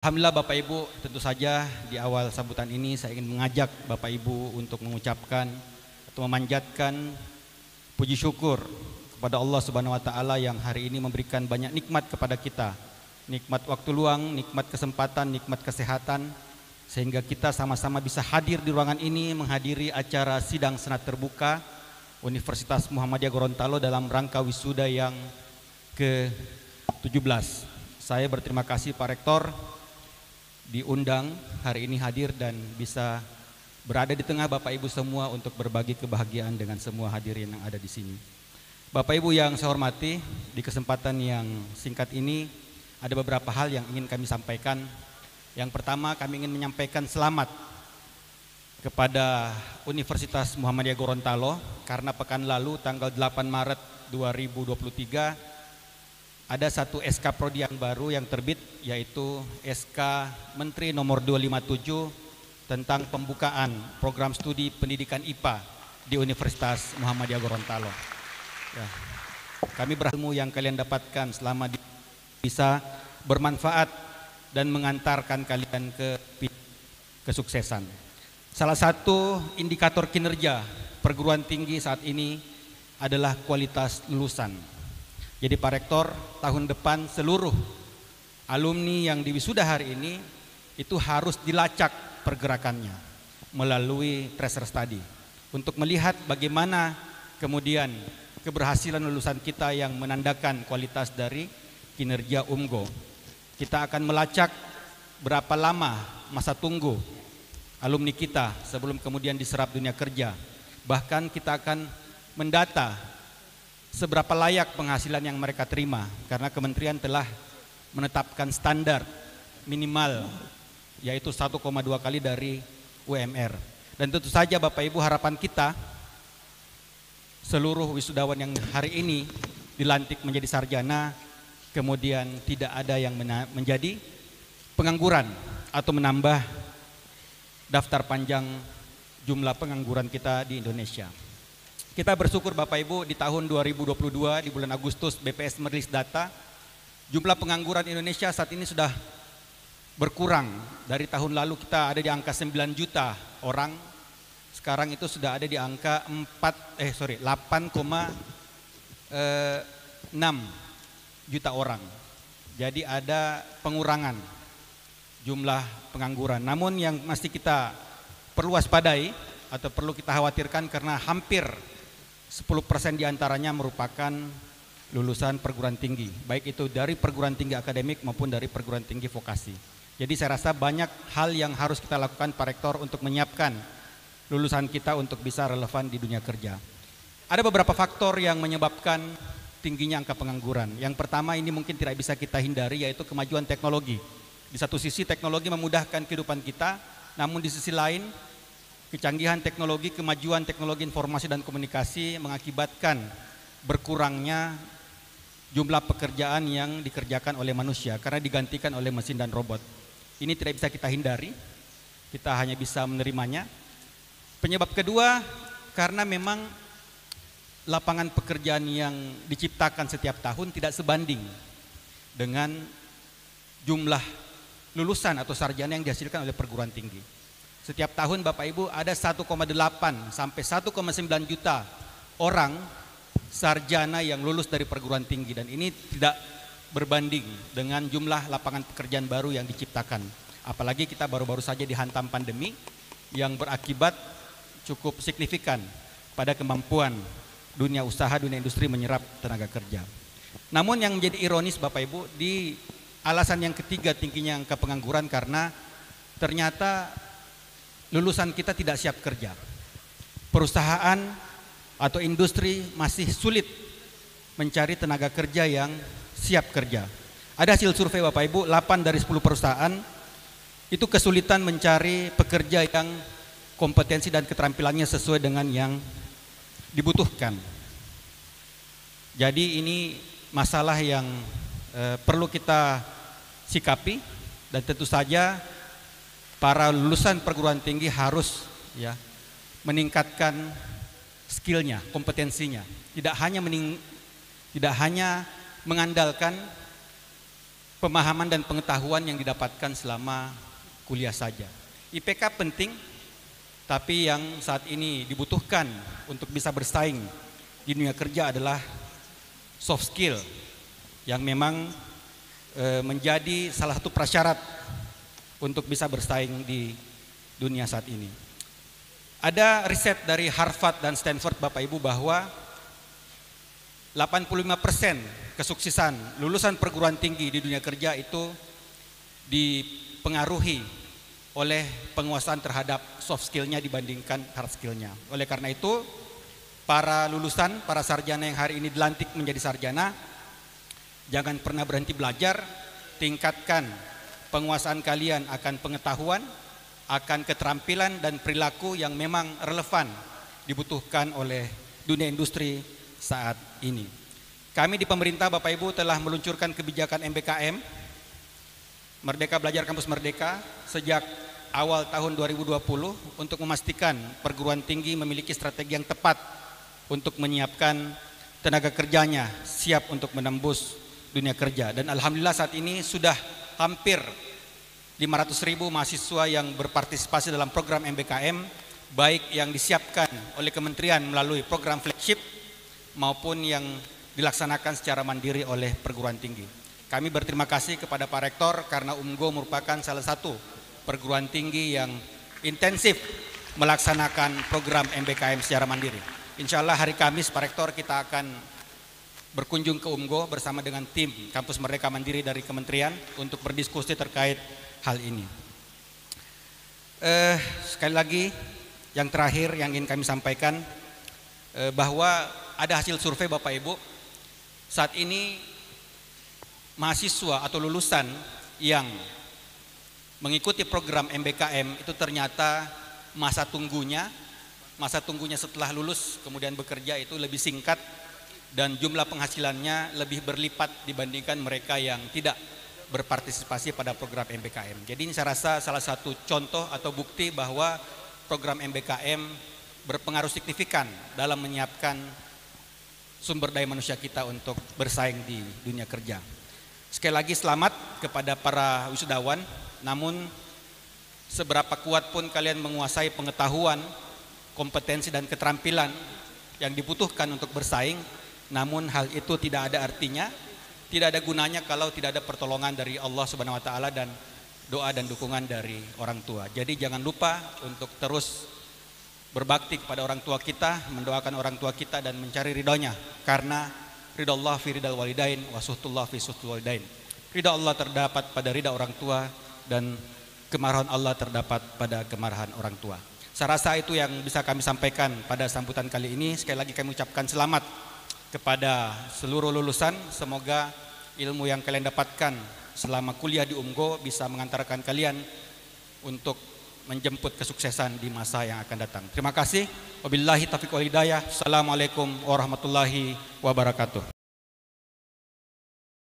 Alhamdulillah Bapak Ibu, tentu saja di awal sambutan ini saya ingin mengajak Bapak Ibu untuk mengucapkan atau memanjatkan puji syukur kepada Allah Subhanahu wa taala yang hari ini memberikan banyak nikmat kepada kita. Nikmat waktu luang, nikmat kesempatan, nikmat kesehatan, sehingga kita sama-sama bisa hadir di ruangan ini menghadiri acara sidang senat terbuka Universitas Muhammadiyah Gorontalo dalam rangka wisuda yang ke-17. Saya berterima kasih Pak Rektor diundang hari ini hadir dan bisa berada di tengah Bapak Ibu semua untuk berbagi kebahagiaan dengan semua hadirin yang ada di sini. Bapak Ibu yang saya hormati, di kesempatan yang singkat ini ada beberapa hal yang ingin kami sampaikan. Yang pertama, kami ingin menyampaikan selamat kepada Universitas Muhammadiyah Gorontalo karena pekan lalu tanggal 8 Maret 2023 ada satu SK Prodi yang baru yang terbit, yaitu SK Menteri nomor 257 tentang pembukaan program studi pendidikan IPA di Universitas Muhammadiyah Gorontalo. Ya. Kami berilmu yang kalian dapatkan selama bisa bermanfaat dan mengantarkan kalian ke kesuksesan. Salah satu indikator kinerja perguruan tinggi saat ini adalah kualitas lulusan. Jadi Pak Rektor, tahun depan seluruh alumni yang diwisuda hari ini itu harus dilacak pergerakannya melalui tracer study untuk melihat bagaimana kemudian keberhasilan lulusan kita yang menandakan kualitas dari kinerja UMGO. Kita akan melacak berapa lama masa tunggu alumni kita sebelum kemudian diserap dunia kerja. Bahkan kita akan mendata seberapa layak penghasilan yang mereka terima, karena kementerian telah menetapkan standar minimal yaitu 1,2 kali dari UMR. Dan tentu saja Bapak Ibu, harapan kita seluruh wisudawan yang hari ini dilantik menjadi sarjana kemudian tidak ada yang menjadi pengangguran atau menambah daftar panjang jumlah pengangguran kita di Indonesia. Kita bersyukur Bapak Ibu, di tahun 2022 di bulan Agustus BPS merilis data jumlah pengangguran Indonesia saat ini sudah berkurang. Dari tahun lalu kita ada di angka 9 juta orang, sekarang itu sudah ada di angka 8,6 juta orang. Jadi ada pengurangan jumlah pengangguran. Namun yang masih kita perlu waspadai atau perlu kita khawatirkan karena hampir 10% diantaranya merupakan lulusan perguruan tinggi, baik itu dari perguruan tinggi akademik maupun dari perguruan tinggi vokasi. Jadi saya rasa banyak hal yang harus kita lakukan Pak Rektor untuk menyiapkan lulusan kita untuk bisa relevan di dunia kerja. Ada beberapa faktor yang menyebabkan tingginya angka pengangguran. Yang pertama, ini mungkin tidak bisa kita hindari, yaitu kemajuan teknologi. Di satu sisi teknologi memudahkan kehidupan kita, namun di sisi lain kecanggihan teknologi, kemajuan teknologi informasi dan komunikasi mengakibatkan berkurangnya jumlah pekerjaan yang dikerjakan oleh manusia karena digantikan oleh mesin dan robot. Ini tidak bisa kita hindari, kita hanya bisa menerimanya. Penyebab kedua, karena memang lapangan pekerjaan yang diciptakan setiap tahun tidak sebanding dengan jumlah lulusan atau sarjana yang dihasilkan oleh perguruan tinggi. Setiap tahun Bapak Ibu ada 1,8 sampai 1,9 juta orang sarjana yang lulus dari perguruan tinggi, dan ini tidak berbanding dengan jumlah lapangan pekerjaan baru yang diciptakan. Apalagi kita baru-baru saja dihantam pandemi yang berakibat cukup signifikan pada kemampuan dunia usaha, dunia industri menyerap tenaga kerja. Namun yang menjadi ironis Bapak Ibu, di alasan yang ketiga tingginya angka pengangguran karena ternyata lulusan kita tidak siap kerja. Perusahaan atau industri masih sulit mencari tenaga kerja yang siap kerja. Ada hasil survei Bapak Ibu, 8 dari 10 perusahaan itu kesulitan mencari pekerja yang kompetensi dan keterampilannya sesuai dengan yang dibutuhkan. Jadi ini masalah yang perlu kita sikapi, dan tentu saja para lulusan perguruan tinggi harus meningkatkan skillnya, kompetensinya. Tidak hanya mengandalkan pemahaman dan pengetahuan yang didapatkan selama kuliah saja. IPK penting, tapi yang saat ini dibutuhkan untuk bisa bersaing di dunia kerja adalah soft skill yang memang menjadi salah satu prasyarat untuk bisa bersaing di dunia saat ini. Ada riset dari Harvard dan Stanford Bapak Ibu bahwa 85% kesuksesan lulusan perguruan tinggi di dunia kerja itu dipengaruhi oleh penguasaan terhadap soft skillnya dibandingkan hard skillnya. Oleh karena itu, para lulusan, para sarjana yang hari ini dilantik menjadi sarjana, jangan pernah berhenti belajar, tingkatkan penguasaan kalian akan pengetahuan, akan keterampilan dan perilaku yang memang relevan dibutuhkan oleh dunia industri saat ini. Kami di pemerintah Bapak Ibu telah meluncurkan kebijakan MBKM, Merdeka Belajar Kampus Merdeka, sejak awal tahun 2020 untuk memastikan perguruan tinggi memiliki strategi yang tepat untuk menyiapkan tenaga kerjanya siap untuk menembus dunia kerja. Dan alhamdulillah saat ini sudah hampir 500.000 mahasiswa yang berpartisipasi dalam program MBKM, baik yang disiapkan oleh kementerian melalui program flagship maupun yang dilaksanakan secara mandiri oleh perguruan tinggi. Kami berterima kasih kepada Pak Rektor karena UMGO merupakan salah satu perguruan tinggi yang intensif melaksanakan program MBKM secara mandiri. Insya Allah hari Kamis Pak Rektor kita akan berkunjung ke UMGO bersama dengan tim Kampus Merdeka Mandiri dari kementerian untuk berdiskusi terkait hal ini. Sekali lagi yang terakhir yang ingin kami sampaikan bahwa ada hasil survei Bapak Ibu, saat ini mahasiswa atau lulusan yang mengikuti program MBKM itu ternyata masa tunggunya setelah lulus kemudian bekerja itu lebih singkat dan jumlah penghasilannya lebih berlipat dibandingkan mereka yang tidak berpartisipasi pada program MBKM. Jadi ini saya rasa salah satu contoh atau bukti bahwa program MBKM berpengaruh signifikan dalam menyiapkan sumber daya manusia kita untuk bersaing di dunia kerja. Sekali lagi selamat kepada para wisudawan, namun seberapa kuat pun kalian menguasai pengetahuan, kompetensi dan keterampilan yang dibutuhkan untuk bersaing, namun hal itu tidak ada artinya, tidak ada gunanya kalau tidak ada pertolongan dari Allah Subhanahu wa taala dan doa dan dukungan dari orang tua. Jadi jangan lupa untuk terus berbakti kepada orang tua kita, mendoakan orang tua kita dan mencari ridhonya, karena ridha Allah fi ridal walidain wa suhtullah fi suhtul walidain. Ridha Allah terdapat pada ridha orang tua dan kemarahan Allah terdapat pada kemarahan orang tua. Saya rasa itu yang bisa kami sampaikan pada sambutan kali ini. Sekali lagi kami ucapkan selamat kepada seluruh lulusan. Semoga ilmu yang kalian dapatkan selama kuliah di UMGO bisa mengantarkan kalian untuk menjemput kesuksesan di masa yang akan datang. Terima kasih. Wabillahi taufiq wal hidayah. Assalamualaikum warahmatullahi wabarakatuh.